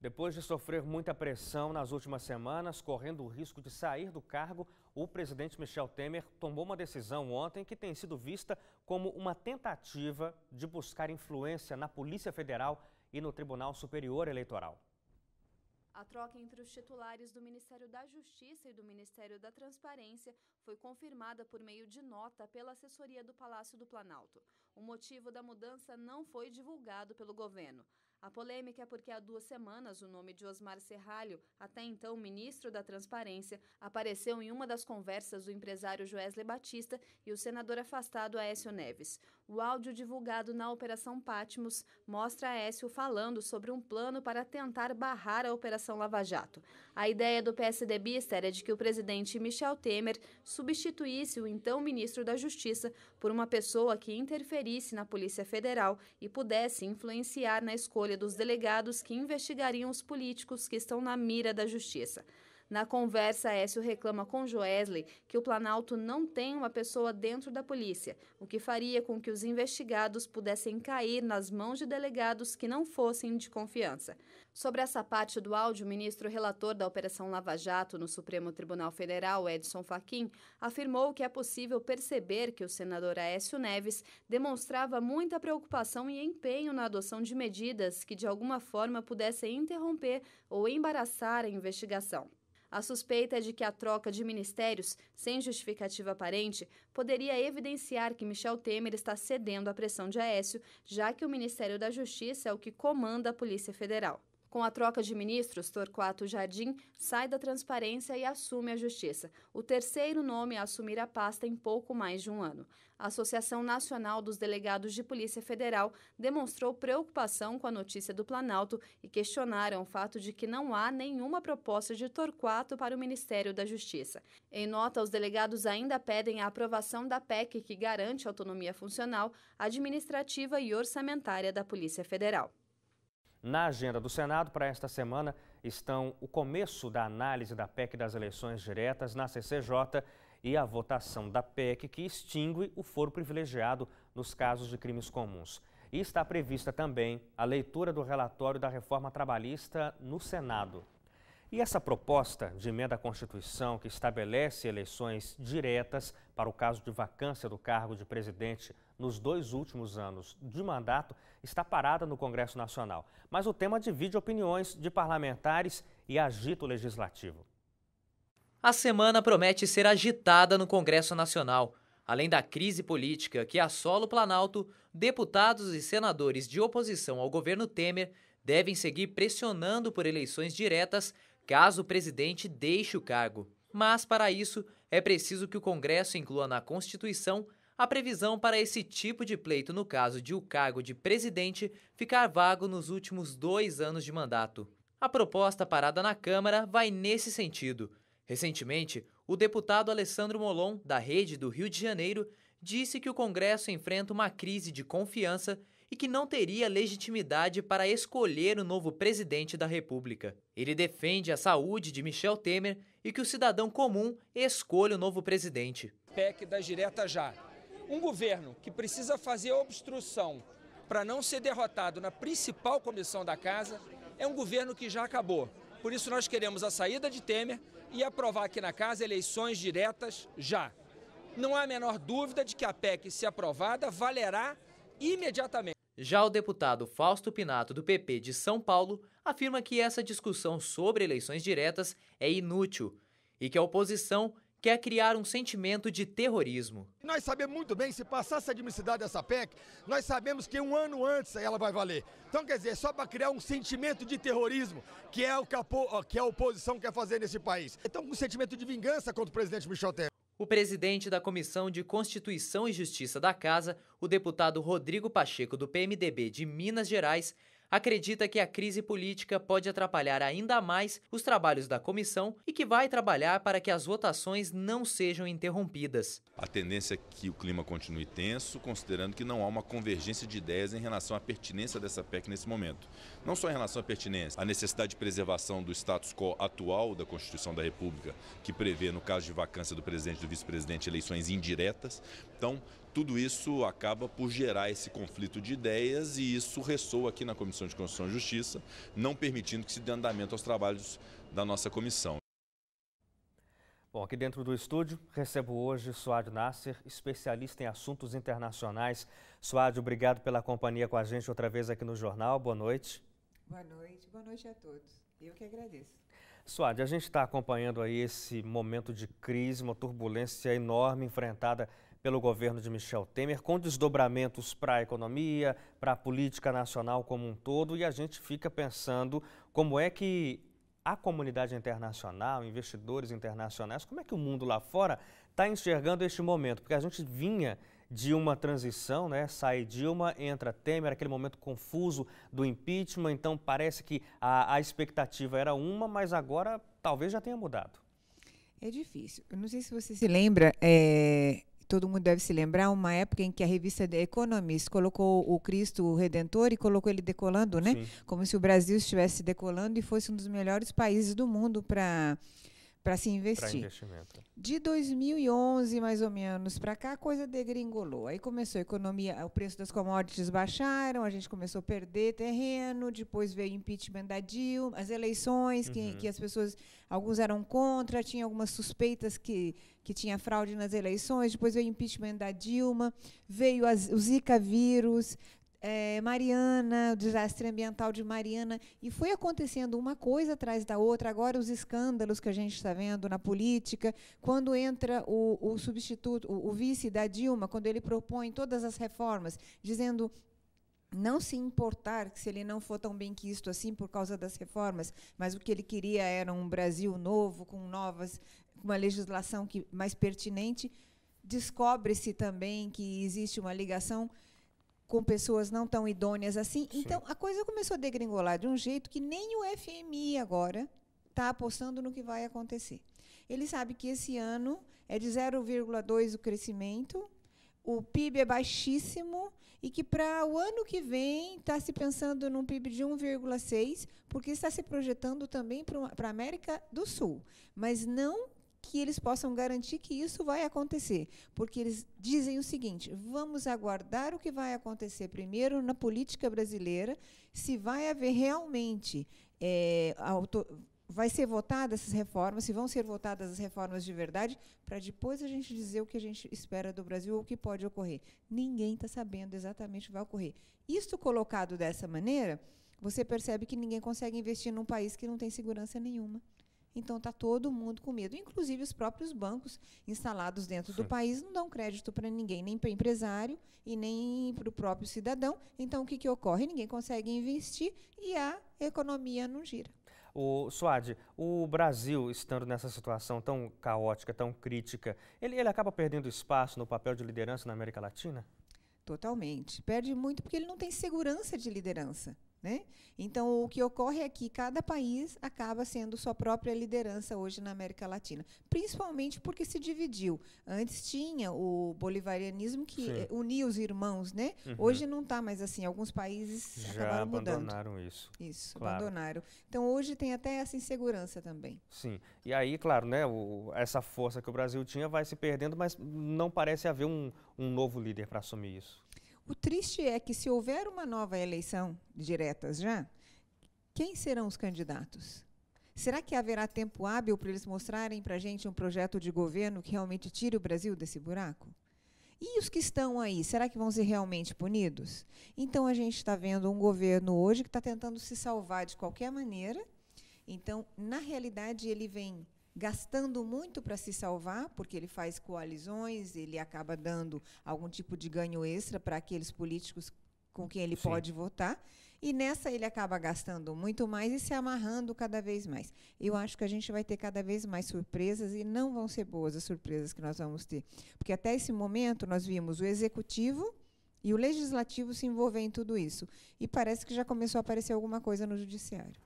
Depois de sofrer muita pressão nas últimas semanas, correndo o risco de sair do cargo, o presidente Michel Temer tomou uma decisão ontem que tem sido vista como uma tentativa de buscar influência na Polícia Federal e no Tribunal Superior Eleitoral. A troca entre os titulares do Ministério da Justiça e do Ministério da Transparência foi confirmada por meio de nota pela assessoria do Palácio do Planalto. O motivo da mudança não foi divulgado pelo governo. A polêmica é porque há 2 semanas o nome de Osmar Serralho, até então ministro da Transparência, apareceu em uma das conversas do empresário Joesley Batista e o senador afastado Aécio Neves. O áudio divulgado na Operação Patmos mostra Aécio falando sobre um plano para tentar barrar a Operação Lava Jato. A ideia do PSDBista era de que o presidente Michel Temer substituísse o então ministro da Justiça por uma pessoa que interferisse na Polícia Federal e pudesse influenciar na escolha dos delegados que investigariam os políticos que estão na mira da Justiça. Na conversa, Aécio reclama com Joesley que o Planalto não tem uma pessoa dentro da polícia, o que faria com que os investigados pudessem cair nas mãos de delegados que não fossem de confiança. Sobre essa parte do áudio, o ministro relator da Operação Lava Jato no Supremo Tribunal Federal, Edson Fachin, afirmou que é possível perceber que o senador Aécio Neves demonstrava muita preocupação e empenho na adoção de medidas que de alguma forma pudessem interromper ou embaraçar a investigação. A suspeita é de que a troca de ministérios, sem justificativa aparente, poderia evidenciar que Michel Temer está cedendo à pressão de Aécio, já que o Ministério da Justiça é o que comanda a Polícia Federal. Com a troca de ministros, Torquato Jardim sai da Transparência e assume a Justiça, o terceiro nome a assumir a pasta em pouco mais de um ano. A Associação Nacional dos Delegados de Polícia Federal demonstrou preocupação com a notícia do Planalto e questionaram o fato de que não há nenhuma proposta de Torquato para o Ministério da Justiça. Em nota, os delegados ainda pedem a aprovação da PEC que garante a autonomia funcional, administrativa e orçamentária da Polícia Federal. Na agenda do Senado para esta semana estão o começo da análise da PEC das eleições diretas na CCJ e a votação da PEC que extingue o foro privilegiado nos casos de crimes comuns. E está prevista também a leitura do relatório da reforma trabalhista no Senado. E essa proposta de emenda à Constituição que estabelece eleições diretas para o caso de vacância do cargo de presidente nos 2 últimos anos de mandato está parada no Congresso Nacional. Mas o tema divide opiniões de parlamentares e agita o Legislativo. A semana promete ser agitada no Congresso Nacional. Além da crise política que assola o Planalto, deputados e senadores de oposição ao governo Temer devem seguir pressionando por eleições diretas caso o presidente deixe o cargo. Mas, para isso, é preciso que o Congresso inclua na Constituição a previsão para esse tipo de pleito no caso de o cargo de presidente ficar vago nos últimos 2 anos de mandato. A proposta parada na Câmara vai nesse sentido. Recentemente, o deputado Alessandro Molon, da Rede do Rio de Janeiro, disse que o Congresso enfrenta uma crise de confiança e que não teria legitimidade para escolher o novo presidente da República. Ele defende a saúde de Michel Temer e que o cidadão comum escolha o novo presidente. PEC das diretas já. Um governo que precisa fazer obstrução para não ser derrotado na principal comissão da casa é um governo que já acabou. Por isso nós queremos a saída de Temer e aprovar aqui na casa eleições diretas já. Não há a menor dúvida de que a PEC, se aprovada, valerá imediatamente. Já o deputado Fausto Pinato, do PP de São Paulo, afirma que essa discussão sobre eleições diretas é inútil e que a oposição quer criar um sentimento de terrorismo. Nós sabemos muito bem, se passasse a admissibilidade dessa PEC, nós sabemos que 1 ano antes ela vai valer. Então, quer dizer, só para criar um sentimento de terrorismo, que é o que a oposição quer fazer nesse país. Então, um sentimento de vingança contra o presidente Michel Temer. O presidente da Comissão de Constituição e Justiça da Casa, o deputado Rodrigo Pacheco, do PMDB de Minas Gerais, acredita que a crise política pode atrapalhar ainda mais os trabalhos da comissão e que vai trabalhar para que as votações não sejam interrompidas. A tendência é que o clima continue tenso, considerando que não há uma convergência de ideias em relação à pertinência dessa PEC nesse momento. Não só em relação à pertinência, a necessidade de preservação do status quo atual da Constituição da República, que prevê, no caso de vacância do presidente e do vice-presidente, eleições indiretas. Então, tudo isso acaba por gerar esse conflito de ideias e isso ressoa aqui na Comissão Comissão de Constituição e Justiça, não permitindo que se dê andamento aos trabalhos da nossa comissão. Bom, aqui dentro do estúdio, recebo hoje Suad Nasser, especialista em assuntos internacionais. Suad, obrigado pela companhia com a gente outra vez aqui no Jornal. Boa noite. Boa noite a todos. Eu que agradeço. Suad, a gente está acompanhando aí esse momento de crise, uma turbulência enorme enfrentada pelo governo de Michel Temer, com desdobramentos para a economia, para a política nacional como um todo, e a gente fica pensando como é que a comunidade internacional, investidores internacionais, como é que o mundo lá fora está enxergando este momento? Porque a gente vinha de uma transição, né? Sai Dilma, entra Temer, aquele momento confuso do impeachment, então parece que a expectativa era uma, mas agora talvez já tenha mudado. É difícil. Eu não sei se você se lembra, todo mundo deve se lembrar, uma época em que a revista The Economist colocou o Cristo Redentor e colocou ele decolando, né? Sim. Como se o Brasil estivesse decolando e fosse um dos melhores países do mundo para se investir. De 2011, mais ou menos, para cá, a coisa degringolou. Aí começou a economia, o preço das commodities baixaram, a gente começou a perder terreno, depois veio o impeachment da Dilma, as eleições, que as pessoas, alguns eram contra, tinha algumas suspeitas que tinha fraude nas eleições, depois veio o impeachment da Dilma, veio o Zika vírus, Mariana, o desastre ambiental de Mariana, e foi acontecendo uma coisa atrás da outra. Agora os escândalos que a gente está vendo na política, quando entra o substituto, o vice da Dilma, quando ele propõe todas as reformas, dizendo não se importar se ele não for tão bem quisto assim por causa das reformas, mas o que ele queria era um Brasil novo, com uma legislação mais pertinente. Descobre-se também que existe uma ligação com pessoas não tão idôneas assim. Sim. Então, a coisa começou a degringolar de um jeito que nem o FMI agora está apostando no que vai acontecer. Ele sabe que esse ano é de 0,2% o crescimento, o PIB é baixíssimo e que para o ano que vem está se pensando num PIB de 1,6%, porque está se projetando também para a América do Sul, mas não que eles possam garantir que isso vai acontecer, porque eles dizem o seguinte: vamos aguardar o que vai acontecer primeiro na política brasileira, se vai haver realmente, vai ser votadas essas reformas, se vão ser votadas as reformas de verdade, para depois a gente dizer o que a gente espera do Brasil ou o que pode ocorrer. Ninguém está sabendo exatamente o que vai ocorrer. Isto colocado dessa maneira, você percebe que ninguém consegue investir num país que não tem segurança nenhuma. Então, está todo mundo com medo. Inclusive, os próprios bancos instalados dentro do país não dão crédito para ninguém, nem para empresário e nem para o próprio cidadão. Então, o que ocorre? Ninguém consegue investir e a economia não gira. Suad, o Brasil, estando nessa situação tão caótica, tão crítica, ele acaba perdendo espaço no papel de liderança na América Latina? Totalmente. Perde muito porque ele não tem segurança de liderança, né? Então, o que ocorre é que cada país acaba sendo sua própria liderança hoje na América Latina, principalmente porque se dividiu. Antes tinha o bolivarianismo que unia os irmãos, né? Hoje não está mais assim. Alguns países já abandonaram mudando. Isso, claro. Abandonaram. Então, hoje tem até essa insegurança também. Sim. E aí, claro, né, essa força que o Brasil tinha vai se perdendo, mas não parece haver um novo líder para assumir isso. O triste é que, se houver uma nova eleição diretas já, quem serão os candidatos? Será que haverá tempo hábil para eles mostrarem para a gente um projeto de governo que realmente tire o Brasil desse buraco? E os que estão aí, será que vão ser realmente punidos? Então, a gente está vendo um governo hoje que está tentando se salvar de qualquer maneira. Então, na realidade, ele vem gastando muito para se salvar, porque ele faz coalizões, ele acaba dando algum tipo de ganho extra para aqueles políticos com quem ele pode votar, e nessa ele acaba gastando muito mais e se amarrando cada vez mais. Eu acho que a gente vai ter cada vez mais surpresas e não vão ser boas as surpresas que nós vamos ter, porque até esse momento nós vimos o Executivo e o Legislativo se envolver em tudo isso, e parece que já começou a aparecer alguma coisa no Judiciário.